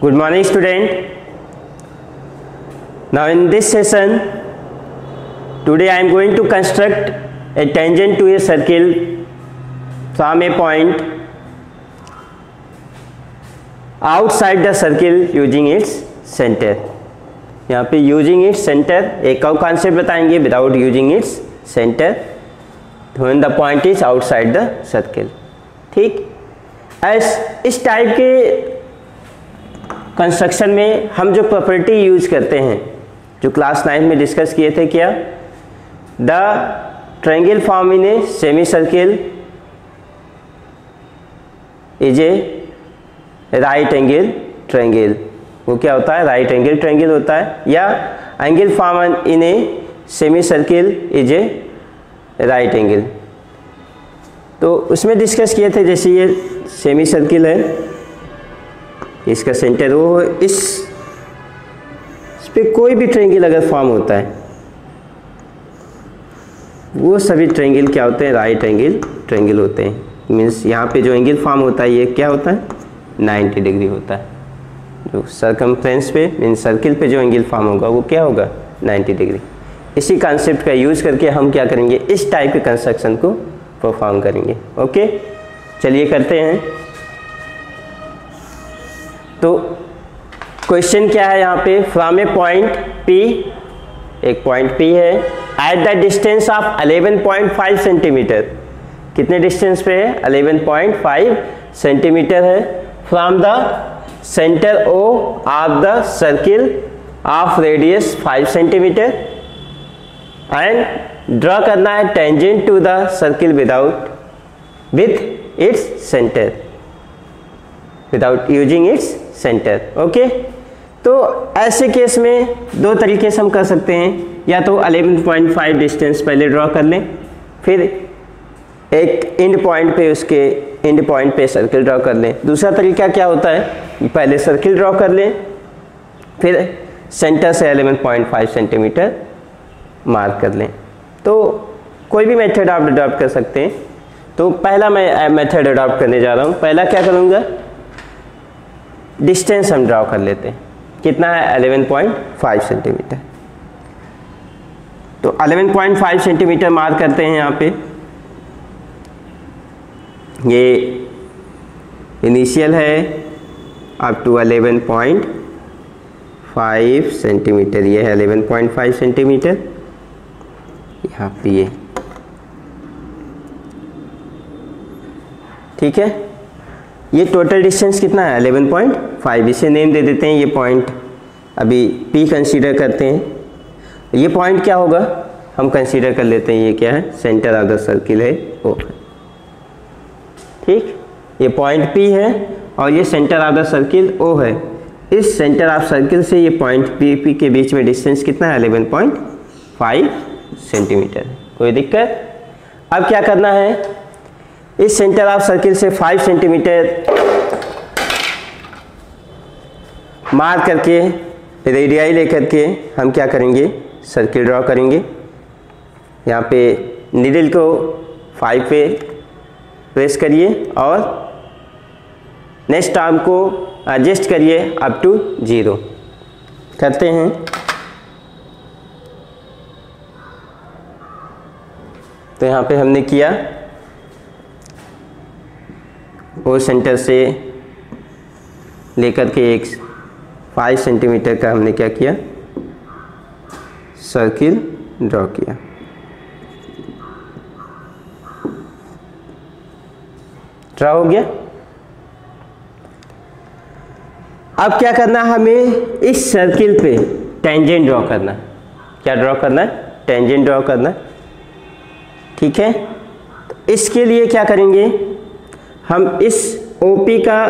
Good morning, student. Now in this session, today I am going to construct a tangent to a circle from a point outside the circle using its center. यहाँ पे using its center एक और concept बताएंगे without using its center when the point is outside the circle. ठीक, इस type के construction में हम जो प्रॉपर्टी यूज करते हैं जो क्लास 9 में डिस्कस किए थे, क्या the triangle form in a semi circle is a right angle triangle. वो क्या होता है? राइट एंगल ट्रायंगल होता है. या angle form in a semi circle is a right angle. तो उसमें डिस्कस किए थे जैसे ये सेमी सर्किल है, इसका सेंटर वो इस पे कोई भी ट्रायंगल अगर फॉर्म होता है वो सभी ट्रायंगल क्या होते हैं? राइट एंगल ट्रायंगल होते हैं. मीन्स यहाँ पे जो एंगल फॉर्म होता है ये क्या होता है? 90 डिग्री होता है. जो सर्कमफ्रेंस पे मीन्स सर्किल पे जो एंगल फॉर्म होगा वो क्या होगा? 90 डिग्री. इसी कॉन्सेप्ट का यूज़ करके हम क्या करेंगे? इस टाइप के कंस्ट्रक्शन को परफॉर्म करेंगे. ओके, चलिए करते हैं. तो क्वेश्चन क्या है यहाँ पे? फ्रॉम ए पॉइंट P, एक पॉइंट P है, at the distance of 11.5 centimetre. कितने डिस्टेंस पे है? 11.5 सेंटीमीटर है. From the centre O of the circle of radius 5 centimetre and draw करना है tangent to the circle with its centre, without using its centre. Okay, तो ऐसे case में दो तरीके से हम कर सकते हैं. या तो 11.5 डिस्टेंस पहले ड्रॉ कर लें, फिर एक एंड पॉइंट पे उसके एंड पॉइंट पे सर्किल ड्रॉ कर लें. दूसरा तरीका क्या होता है? पहले सर्किल ड्रॉ कर लें, फिर सेंटर से 11.5 सेंटीमीटर मार्क कर लें. तो कोई भी मेथड आप अडॉप्ट कर सकते हैं. तो पहला मैं मेथड अडॉप्ट करने जा रहा हूँ. पहला क्या करूँगा? डिस्टेंस हम ड्रॉ कर लेते हैं. कितना है? 11.5 सेंटीमीटर. तो 11.5 सेंटीमीटर मार्क करते हैं यहाँ पे. ये इनिशियल है अप टू 11.5 सेंटीमीटर. ये है 11.5 सेंटीमीटर. यहाँ पे ये ठीक है. ये टोटल डिस्टेंस कितना है? 11.5. इसे नेम दे देते हैं. ये पॉइंट अभी P कंसीडर करते हैं. ये पॉइंट क्या होगा? हम कंसीडर कर लेते हैं ये क्या है? सेंटर ऑफ द सर्किल है O. ठीक, ये पॉइंट P है और ये centre of the circle O है. इस सेंटर ऑफ सर्किल से ये पॉइंट P के बीच में डिस्टेंस कितना है? 11.5 सेंटीमीटर. कोई दिक्कत? अब क्या करना है? इस सेंटर ऑफ सर्किल से 5 सेंटीमीटर मार्क करके रेडियाई लेकर के हम क्या करेंगे? सर्किल ड्रॉ करेंगे. यहाँ पे नीडल को 5 पे प्रेस करिए और नेक्स्ट आर्म को एडजस्ट करिए अप टू 0. करते हैं. तो यहाँ पे हमने किया वो सेंटर से लेकर के एक 5 सेंटीमीटर का हमने क्या किया? सर्किल ड्रॉ किया. ड्रॉ हो गया. अब क्या करना है? हमें इस सर्किल पे टेंजेंट ड्रॉ करना. क्या ड्रॉ करना है? टेंजेंट ड्रॉ करना. ठीक है. तो इसके लिए क्या करेंगे? हम इस OP का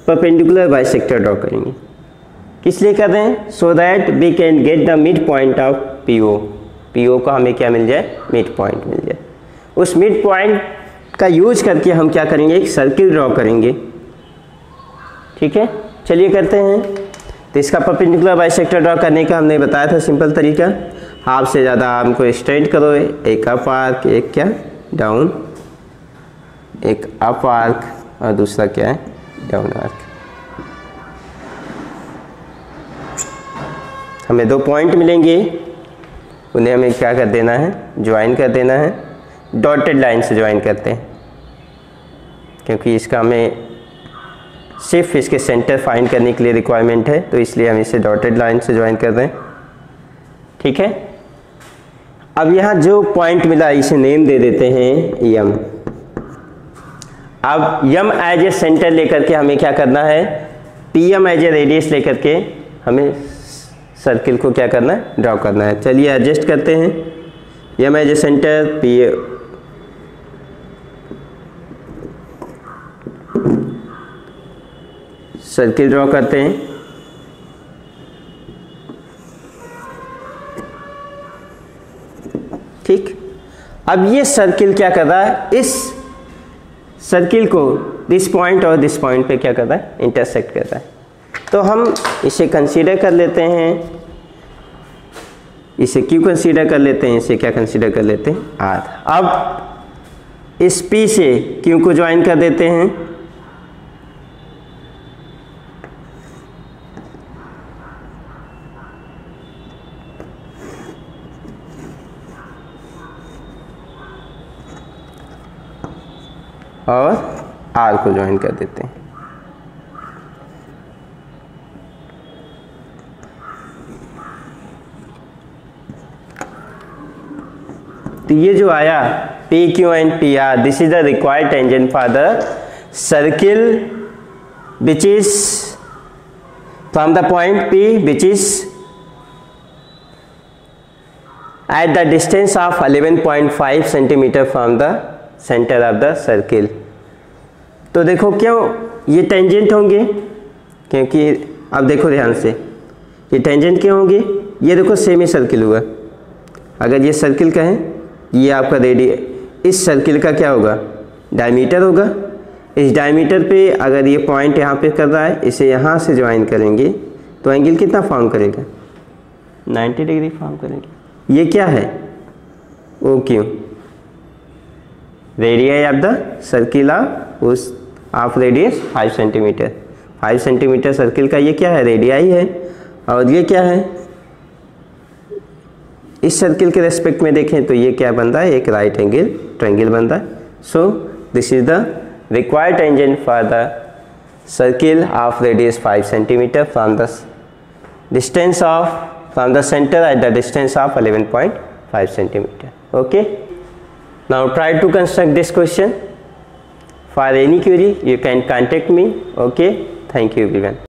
परपेंडिकुलर बाइसेक्टर ड्रॉ करेंगे. किस लिए कर रहे हैं? So that we can get the mid point of PO. PO का हमें क्या मिल जाए? मिड पॉइंट मिल जाए. उस मिड पॉइंट का यूज करके हम क्या करेंगे? एक सर्किल ड्रॉ करेंगे. ठीक है, चलिए करते हैं. तो इसका परपेंडिकुलर बाइसेक्टर ड्रॉ करने का हमने बताया था सिंपल तरीका. हाफ से ज़्यादा आर्म को स्ट्रेट करो, एक अप आर्क, एक क्या डाउन, एक अप आर्क और दूसरा क्या है? Down arc. हमें 2 पॉइंट मिलेंगे, उन्हें हमें क्या कर देना है, ज्वाइन कर देना है। डॉटेड लाइन से ज्वाइन करते हैं, क्योंकि इसका हमें सिर्फ इसके सेंटर फाइंड करने के लिए रिक्वायरमेंट है, तो इसलिए हम इसे डॉटेड लाइन से ज्वाइन कर दें। ठीक है, अब यहाँ जो पॉइंट मिला इसे नेम दे देते हैं यम। अब यम एज ए सेंटर लेकर के हमें क्या करना है, P M as a radius लेकर के हमें सर्किल को क्या करना है, ड्रॉ करना है। चलिए एडजस्ट करते हैं। M as a centre, P circle draw करते हैं। ठीक, अब ये सर्किल क्या कर रहा है, इस सर्किल को दिस पॉइंट और दिस पॉइंट पे क्या कर रहा है, इंटरसेक्ट कर रहा है। तो हम इसे कंसीडर कर लेते हैं, इसे क्यों कंसीडर कर लेते हैं, इसे क्या कंसीडर कर लेते हैं, आर। अब इस P से Q को ज्वाइन कर देते हैं। और R को ज्वाइन कर देते हैं। तो ये जो आया PQ and PR, this is the required tangent for the circle which is from the point P which is at the distance of 11.5 centimeter from the center of the circle। तो देखो क्यों ये टेंजेंट होंगे, क्योंकि अब देखो ध्यान से, ये टेंजेंट क्यों होंगे, ये देखो सेमी सर्किल हुआ। अगर ये सर्किल का है, ये आपका रेडियस, इस सर्किल का क्या होगा, डायमीटर होगा। इस डायमीटर पे अगर ये पॉइंट यहाँ पे कर रहा है, इसे यहाँ से ज्वाइन करेंगे तो एंगल कितना फॉर्म करेगा, 90 डिग्री फॉर्म करेंगे। ये क्या है, O Q, radius of the circle of radius 5 centimetre. 5 centimetre circle का ये क्या है, रेडियाई है। और ये क्या है, इस सर्किल के रेस्पेक्ट में देखें तो ये क्या बन रहा है, एक राइट एंगल ट्रायंगल बन रहा है। So this is the required tangent for the circle of radius 5 centimetre from the distance of from the centre at the distance of 11.5 centimetre. Okay, now try to construct this question. For any query you can contact me. Okay, thank you everyone.